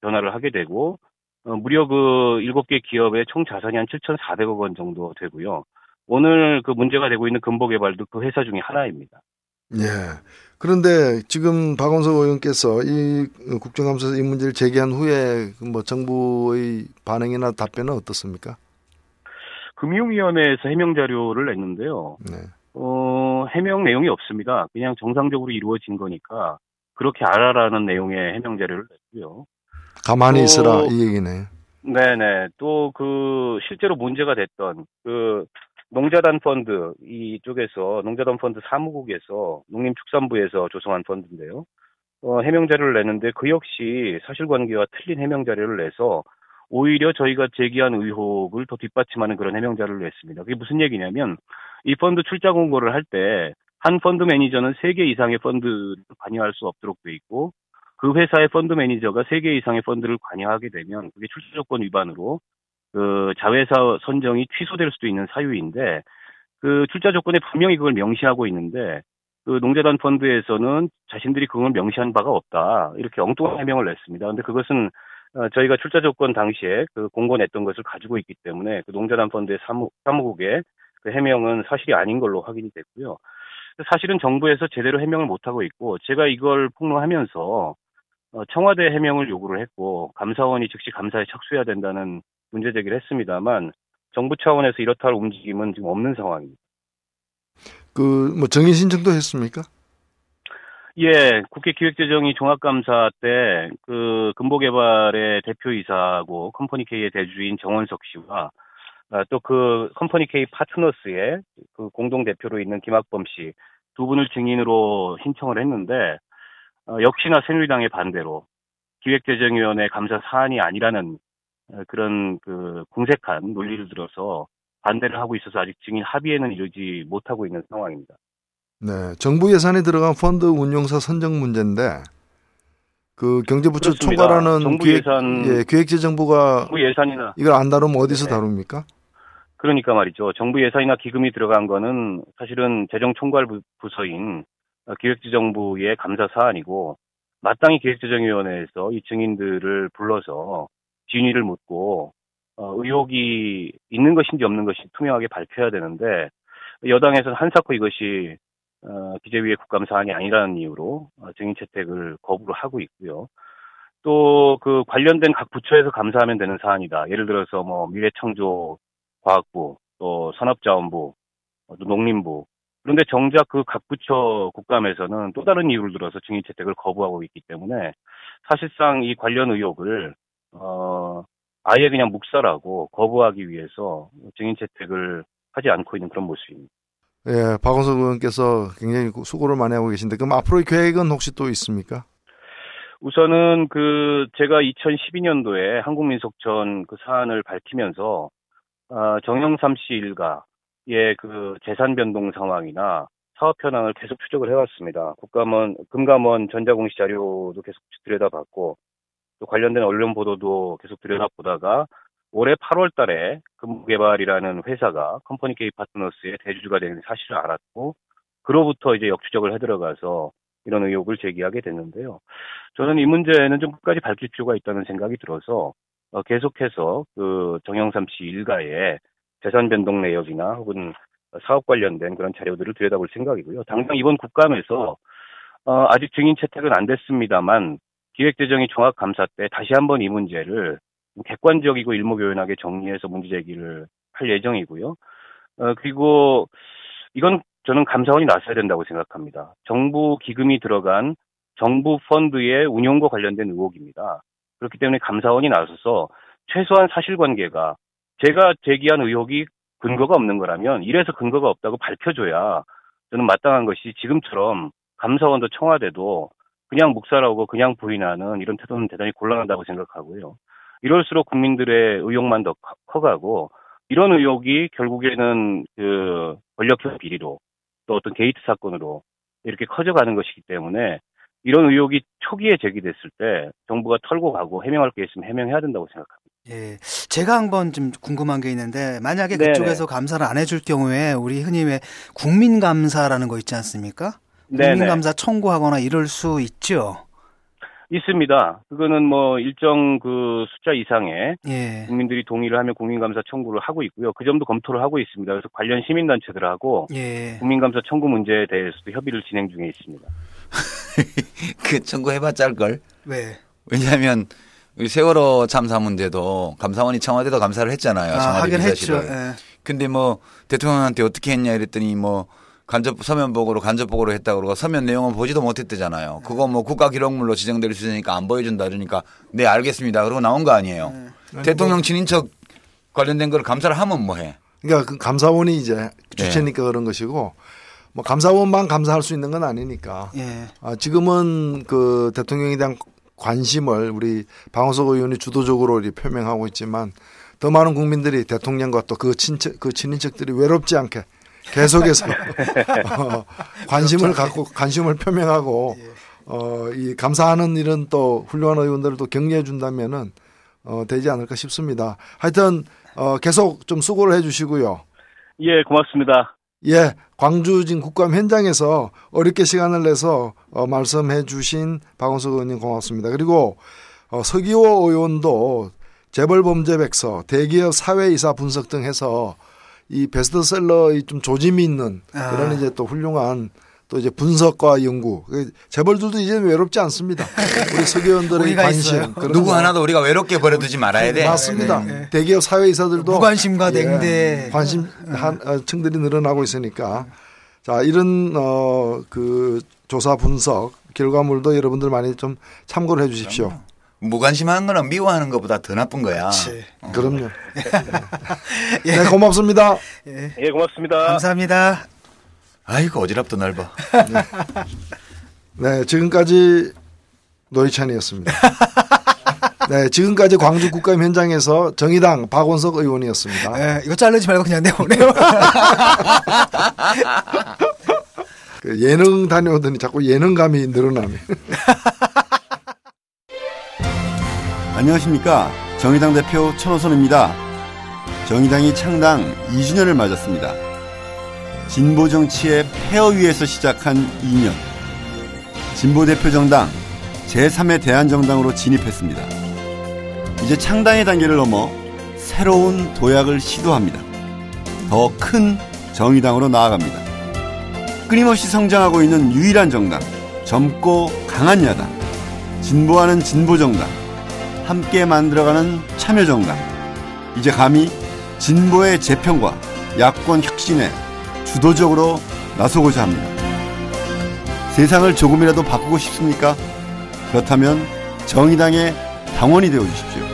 변화를 하게 되고 무려 그 7개 기업의 총 자산이 한 7,400억 원 정도 되고요. 오늘 그 문제가 되고 있는 금보개발도 그 회사 중에 하나입니다. 예. 그런데 지금 박원석 의원께서 이 국정감사에서 이 문제를 제기한 후에 뭐 정부의 반응이나 답변은 어떻습니까? 금융위원회에서 해명 자료를 냈는데요. 네. 해명 내용이 없습니다. 그냥 정상적으로 이루어진 거니까 그렇게 알아라는 내용의 해명 자료를 냈고요. 가만히 있으라 이 얘기네. 네네. 또 그 실제로 문제가 됐던 그 농자단 펀드 이쪽에서 농자단 펀드 사무국에서 농림축산부에서 조성한 펀드인데요. 해명 자료를 내는데 그 역시 사실관계와 틀린 해명 자료를 내서 오히려 저희가 제기한 의혹을 더 뒷받침하는 그런 해명 자료를 냈습니다. 그게 무슨 얘기냐면 이 펀드 출자 공고를 할 때 한 펀드 매니저는 3개 이상의 펀드를 관여할 수 없도록 돼 있고 그 회사의 펀드 매니저가 3개 이상의 펀드를 관여하게 되면 그게 출자 조건 위반으로 그 자회사 선정이 취소될 수도 있는 사유인데 그 출자 조건에 분명히 그걸 명시하고 있는데 그 농자단 펀드에서는 자신들이 그걸 명시한 바가 없다 이렇게 엉뚱한 해명을 냈습니다. 근데 그것은 저희가 출자 조건 당시에 그 공고 냈던 것을 가지고 있기 때문에 그 농자단 펀드의 사무국의 그 해명은 사실이 아닌 걸로 확인이 됐고요. 사실은 정부에서 제대로 해명을 못하고 있고 제가 이걸 폭로하면서 청와대 해명을 요구를 했고 감사원이 즉시 감사에 착수해야 된다는 문제 제기를 했습니다만 정부 차원에서 이렇다 할 움직임은 지금 없는 상황입니다. 그 뭐 정인 신청도 했습니까? 예, 국회 기획재정위 종합감사 때 그 금보개발의 대표이사고 컴퍼니K의 대주인 정원석 씨와 또 그 컴퍼니K 파트너스의 그 공동 대표로 있는 김학범 씨 두 분을 증인으로 신청을 했는데 역시나 새누리당의 반대로 기획재정위원회 감사 사안이 아니라는 그런 그 궁색한 논리를 들어서 반대를 하고 있어서 아직 증인 합의에는 이르지 못하고 있는 상황입니다. 네, 정부 예산에 들어간 펀드 운용사 선정 문제인데 그 경제부처 그렇습니다. 총괄하는 정부 예산, 기획재정부가 정부 예산이나 이걸 안 다루면 어디서 네. 다룹니까? 그러니까 말이죠. 정부 예산이나 기금이 들어간 거는 사실은 재정총괄 부서인 기획재정부의 감사 사안이고 마땅히 기획재정위원회에서 이 증인들을 불러서 진위를 묻고 의혹이 있는 것인지 없는 것인지 투명하게 밝혀야 되는데 여당에서는 한사코 이것이 기재위의 국감 사안이 아니라는 이유로 증인 채택을 거부를 하고 있고요. 또 그 관련된 각 부처에서 감사하면 되는 사안이다. 예를 들어서 뭐 미래창조과학부, 또 산업자원부, 또 농림부. 그런데 정작 그 각 부처 국감에서는 또 다른 이유를 들어서 증인 채택을 거부하고 있기 때문에 사실상 이 관련 의혹을 아예 그냥 묵살하고 거부하기 위해서 증인 채택을 하지 않고 있는 그런 모습입니다. 예, 박원석 의원께서 굉장히 수고를 많이 하고 계신데 그럼 앞으로의 계획은 혹시 또 있습니까? 우선은 그 제가 2012년도에 한국민속촌 그 사안을 밝히면서 정영삼 씨 일가의 그 재산 변동 상황이나 사업 현황을 계속 추적을 해왔습니다. 금감원 전자공시 자료도 계속 들여다봤고 또 관련된 언론 보도도 계속 들여다보다가 올해 8월 달에 금보개발이라는 회사가 컴퍼니K 파트너스의 대주주가 되는 사실을 알았고 그로부터 이제 역추적을 해들어가서 이런 의혹을 제기하게 됐는데요. 저는 이 문제는 좀 끝까지 밝힐 필요가 있다는 생각이 들어서 계속해서 그 정영삼 씨 일가의 재산 변동 내역이나 혹은 사업 관련된 그런 자료들을 들여다볼 생각이고요. 당장 이번 국감에서 아직 증인 채택은 안 됐습니다만 기획재정위 종합감사 때 다시 한번 이 문제를 객관적이고 일목요연하게 정리해서 문제 제기를 할 예정이고요. 그리고 이건 저는 감사원이 나서야 된다고 생각합니다. 정부 기금이 들어간 정부 펀드의 운용과 관련된 의혹입니다. 그렇기 때문에 감사원이 나서서 최소한 사실관계가 제가 제기한 의혹이 근거가 없는 거라면 이래서 근거가 없다고 밝혀줘야 저는 마땅한 것이 지금처럼 감사원도 청와대도 그냥 묵살하고 그냥 부인하는 이런 태도는 대단히 곤란하다고 생각하고요. 이럴수록 국민들의 의혹만 더 커가고 이런 의혹이 결국에는 그 권력형 비리로 또 어떤 게이트 사건으로 이렇게 커져가는 것이기 때문에 이런 의혹이 초기에 제기됐을 때 정부가 털고 가고 해명할 게 있으면 해명해야 된다고 생각합니다. 예, 제가 한번 좀 궁금한 게 있는데 만약에 그쪽에서 감사를 안 해줄 경우에 우리 흔히 왜 국민감사라는 거 있지 않습니까? 국민감사 청구하거나 이럴 수 있죠. 있습니다. 그거는 뭐 일정 그 숫자 이상의 국민들이 동의를 하면 국민감사 청구를 하고 있고요. 그 점도 검토를 하고 있습니다. 그래서 관련 시민단체들하고 국민감사 청구 문제에 대해서도 협의를 진행 중에 있습니다. 그 청구해봤자 할걸? 왜? 왜냐하면 세월호 참사 문제도 감사원이 청와대도 감사를 했잖아요. 청와대 비서실을. 근데 뭐 대통령한테 어떻게 했냐 이랬더니 뭐 서면 보고로 간접 보고로 했다고 그러고 서면 내용은 보지도 못했대잖아요. 그거 뭐 국가기록물로 지정될 수 있으니까 안 보여준다 그러니까 네 알겠습니다. 그러고 나온 거 아니에요. 대통령 친인척 관련된 걸 감사를 하면 뭐해? 그러니까 그 감사원이 이제 주체니까 그런 것이고 뭐 감사원만 감사할 수 있는 건 아니니까. 지금은 그 대통령에 대한 관심을 우리 방호석 의원이 주도적으로 표명하고 있지만 더 많은 국민들이 대통령과 또 그 친인척들이 외롭지 않게 계속해서 관심을 갖고 관심을 표명하고 이 감사하는 이런 또 훌륭한 의원들을 또 격려해 준다면은 되지 않을까 싶습니다. 하여튼 계속 좀 수고를 해 주시고요. 예, 고맙습니다. 예, 광주 지금 국감 현장에서 어렵게 시간을 내서 말씀해 주신 박원석 의원님 고맙습니다. 그리고 서기호 의원도 재벌범죄백서, 대기업 사회이사 분석 등 해서 이 베스트셀러의 좀 조짐이 있는 그런 이제 또 훌륭한 또 이제 분석과 연구. 재벌들도 이제는 외롭지 않습니다. 우리 서기원들의 관심. 누구 하나도 우리가 외롭게 버려두지 말아야 돼. 맞습니다. 대기업 사회이사들도 무관심과 냉대 관심한 층들이 늘어나고 있으니까 자 이런 그 조사 분석 결과물도 여러분들 많이 좀 참고를 해주십시오. 무관심하는 거는 미워하는 것보다 더 나쁜 거야. 그럼요. 네, 고맙습니다. 예, 고맙습니다. 감사합니다. 아이고 어지럽도 넓어. 네, 지금까지 노희찬이었습니다. 네, 지금까지 광주 국감 현장에서 정의당 박원석 의원이었습니다. 네, 이거 자르지 말고 그냥 내보내요. 그 예능 다녀오더니 자꾸 예능감이 늘어나네. 안녕하십니까. 정의당 대표 천호선입니다. 정의당이 창당 2주년을 맞았습니다. 진보 정치의 폐허 위에서 시작한 2년. 진보 대표 정당 제3의 대한정당으로 진입했습니다. 이제 창당의 단계를 넘어 새로운 도약을 시도합니다. 더 큰 정의당으로 나아갑니다. 끊임없이 성장하고 있는 유일한 정당, 젊고 강한 야당, 진보하는 진보정당, 함께 만들어가는 참여정당. 이제 감히 진보의 재편과 야권 혁신에 주도적으로 나서고자 합니다. 세상을 조금이라도 바꾸고 싶습니까? 그렇다면 정의당의 당원이 되어주십시오.